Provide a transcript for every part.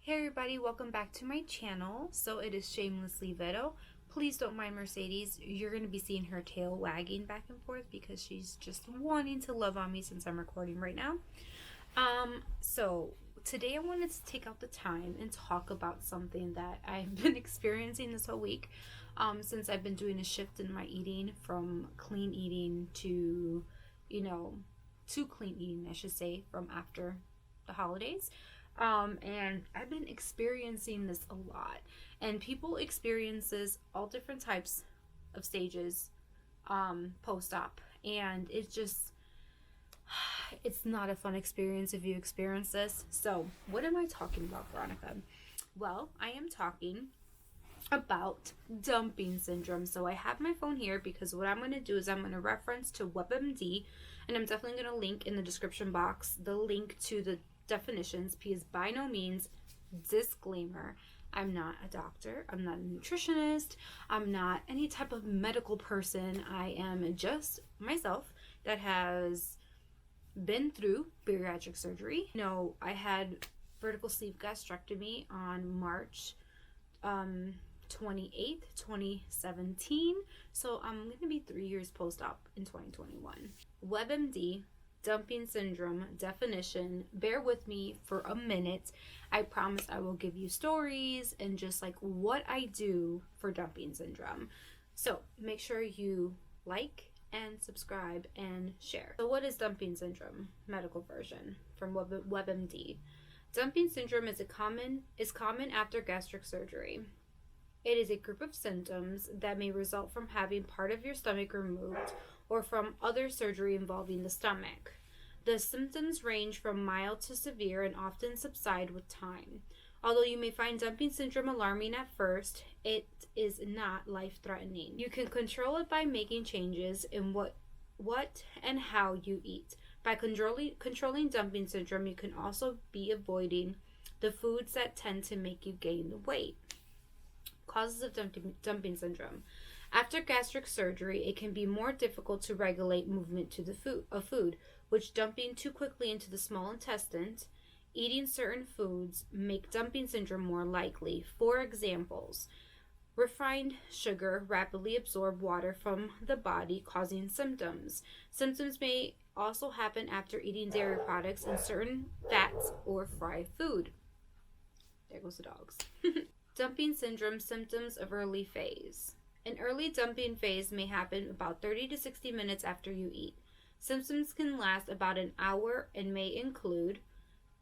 Hey everybody, welcome back to my channel. So it is Shamelessly Vero. Please don't mind Mercedes. You're going to be seeing her tail wagging back and forth because she's just wanting to love on me since I'm recording right now. So today I wanted to take out the time and talk about something that I've been experiencing this whole week. Since I've been doing a shift in my eating from clean eating to, to clean eating, I should say, from after the holidays. And I've been experiencing this a lot, and people experience this all different types of stages post-op, and it's not a fun experience if you experience this. So what am I talking about, Veronica? Well, I am talking about dumping syndrome. So I have my phone here because what I'm going to do is I'm going to reference to WebMD, and I'm definitely going to link in the description box the link to the definitions, because by no means, disclaimer, I'm not a doctor, I'm not a nutritionist, I'm not any type of medical person. I am just myself that has been through bariatric surgery. I had vertical sleeve gastrectomy on March 28th, 2017. So I'm going to be 3 years post-op in 2021. WebMD dumping syndrome definition. Bear with me for a minute. I promise I will give you stories and just like what I do for dumping syndrome. So make sure you like and subscribe and share. So what is dumping syndrome? Medical version from WebMD. Dumping syndrome is common after gastric surgery. It is a group of symptoms that may result from having part of your stomach removed or from other surgery involving the stomach. The symptoms range from mild to severe and often subside with time. Although you may find dumping syndrome alarming at first, it is not life-threatening. You can control it by making changes in what and how you eat. By controlling dumping syndrome, you can also be avoiding the foods that tend to make you gain the weight. Causes of dumping syndrome. After gastric surgery, it can be more difficult to regulate movement to the food, which dumping too quickly into the small intestine. Eating certain foods make dumping syndrome more likely. For examples, refined sugar rapidly absorb water from the body, causing symptoms. Symptoms may also happen after eating dairy products and certain fats or fried food. There goes the dogs. Dumping syndrome symptoms of early phase. An early dumping phase may happen about 30 to 60 minutes after you eat. Symptoms can last about an hour and may include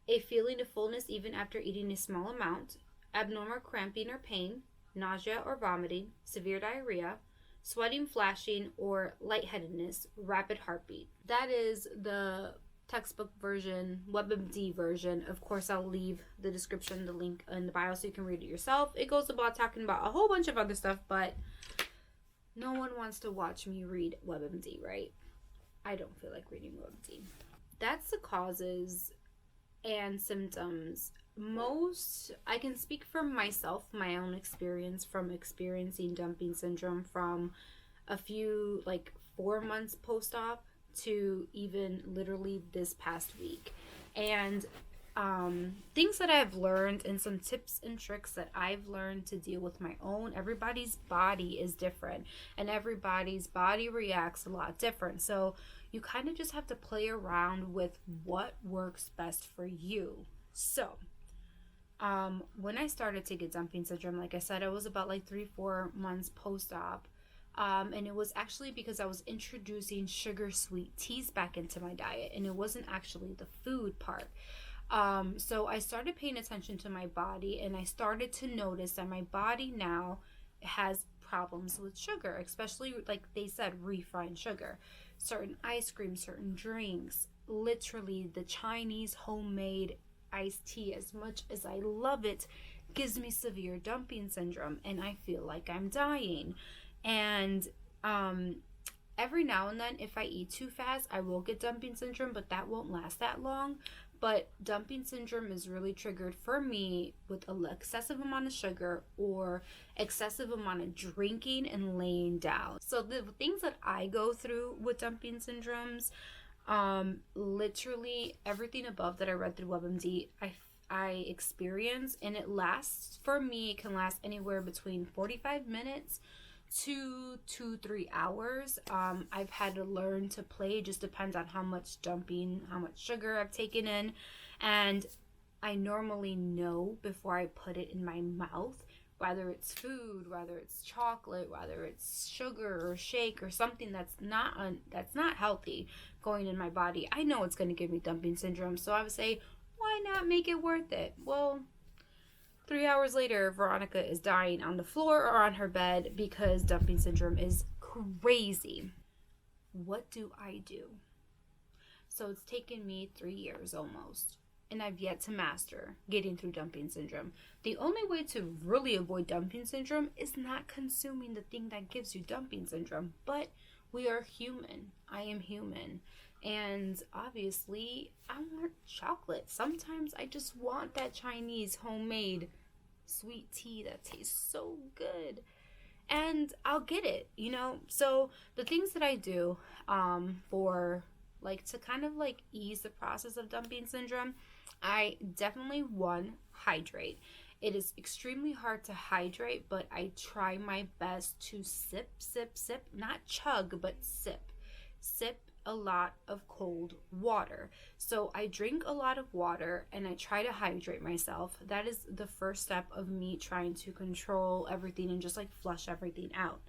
a feeling of fullness even after eating a small amount, abnormal cramping or pain, nausea or vomiting, severe diarrhea, sweating, flashing, or lightheadedness, rapid heartbeat. That is the textbook version, WebMD version. Of course, I'll leave the description, the link in the bio so you can read it yourself. It goes about talking about a whole bunch of other stuff, but no one wants to watch me read WebMD, right? I don't feel like reading WebMD. That's the causes and symptoms. I can speak for myself, my own experience from experiencing dumping syndrome from a few, 4 months post-op to even literally this past week. And things that I've learned and some tips and tricks that I've learned to deal with my own. Everybody's body is different and everybody's body reacts a lot different. So you kind of just have to play around with what works best for you. So when I started to get dumping syndrome, like I said, I was about 3-4 months post-op. And it was actually because I was introducing sugar sweet teas back into my diet, and it wasn't actually the food part. So I started paying attention to my body, and I started to notice that my body now has problems with sugar, especially like they said, refined sugar, certain ice cream, certain drinks, literally the Chinese homemade iced tea. As much as I love it, gives me severe dumping syndrome, and I feel like I'm dying. And every now and then, if I eat too fast, I will get dumping syndrome, but that won't last that long. But dumping syndrome is really triggered for me with an excessive amount of sugar or excessive amount of drinking and laying down. So the things that I go through with dumping syndromes, literally everything above that I read through WebMD, I experience, and it lasts, for me, it can last anywhere between 45 minutes to 2-3 hours. I've had to learn to play. It just depends on how much dumping, how much sugar I've taken in, and I normally know before I put it in my mouth, whether it's food, whether it's chocolate, whether it's sugar or shake or something that's not healthy going in my body. I know it's going to give me dumping syndrome, so I would say, why not make it worth it? Well, 3 hours later, Veronica is dying on the floor or on her bed because dumping syndrome is crazy. What do I do? So it's taken me 3 years almost, and I've yet to master getting through dumping syndrome. The only way to really avoid dumping syndrome is not consuming the thing that gives you dumping syndrome. But we are human. I am human. And obviously, I want chocolate. Sometimes I just want that Chinese homemade sweet tea that tastes so good. And I'll get it, you know? So the things that I do for like to kind of like ease the process of dumping syndrome, I definitely, one, hydrate. It is extremely hard to hydrate, but I try my best to sip, not chug, but sip. Sip a lot of cold water. So I drink a lot of water and I try to hydrate myself. That is the first step of me trying to control everything and just like flush everything out.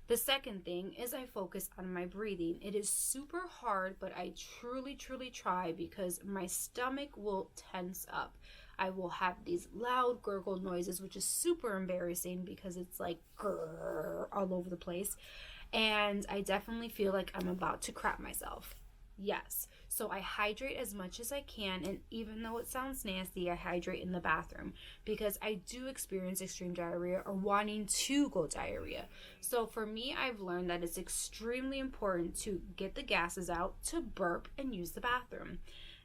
The second thing is I focus on my breathing. It is super hard, but I truly try, because my stomach will tense up. I will have these loud gurgle noises, which is super embarrassing because it's like grrr all over the place. And I definitely feel like I'm about to crap myself. Yes. So I hydrate as much as I can, and even though it sounds nasty, I hydrate in the bathroom because I do experience extreme diarrhea or wanting to go diarrhea. So for me, I've learned that it's extremely important to get the gases out, to burp, and use the bathroom.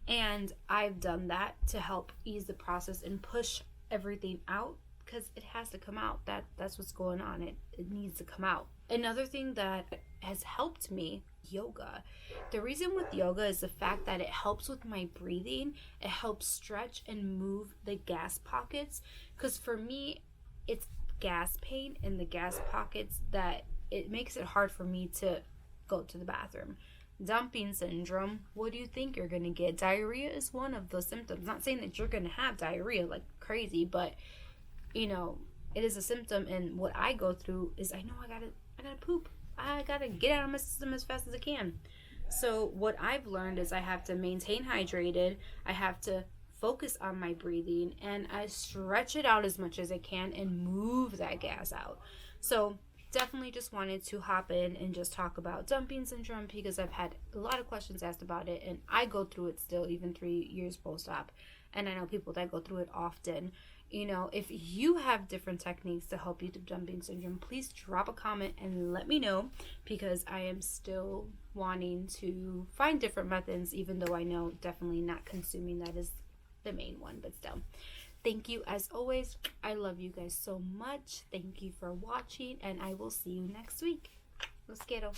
And I've done that to help ease the process and push everything out because it has to come out. That's what's going on. It needs to come out. Another thing that has helped me, yoga. The reason with yoga is the fact that it helps with my breathing. It helps stretch and move the gas pockets, because for me, it's gas pain in the gas pockets that it makes it hard for me to go to the bathroom. Dumping syndrome, what do you think you're going to get? Diarrhea is one of the symptoms. Not saying that you're going to have diarrhea like crazy, but you know, it is a symptom, and what I go through is I know I gotta poop. I gotta get out of my system as fast as I can. So what I've learned is I have to maintain hydrated, I have to focus on my breathing, and I stretch it out as much as I can and move that gas out. So definitely just wanted to hop in and just talk about dumping syndrome because I've had a lot of questions asked about it, and I go through it still even 3 years post-op, and I know people that go through it often. You know, if you have different techniques to help you through dumping syndrome, please drop a comment and let me know, because I am still wanting to find different methods, even though I know definitely not consuming that is the main one, but still. Thank you as always. I love you guys so much. Thank you for watching, and I will see you next week. Los quiero.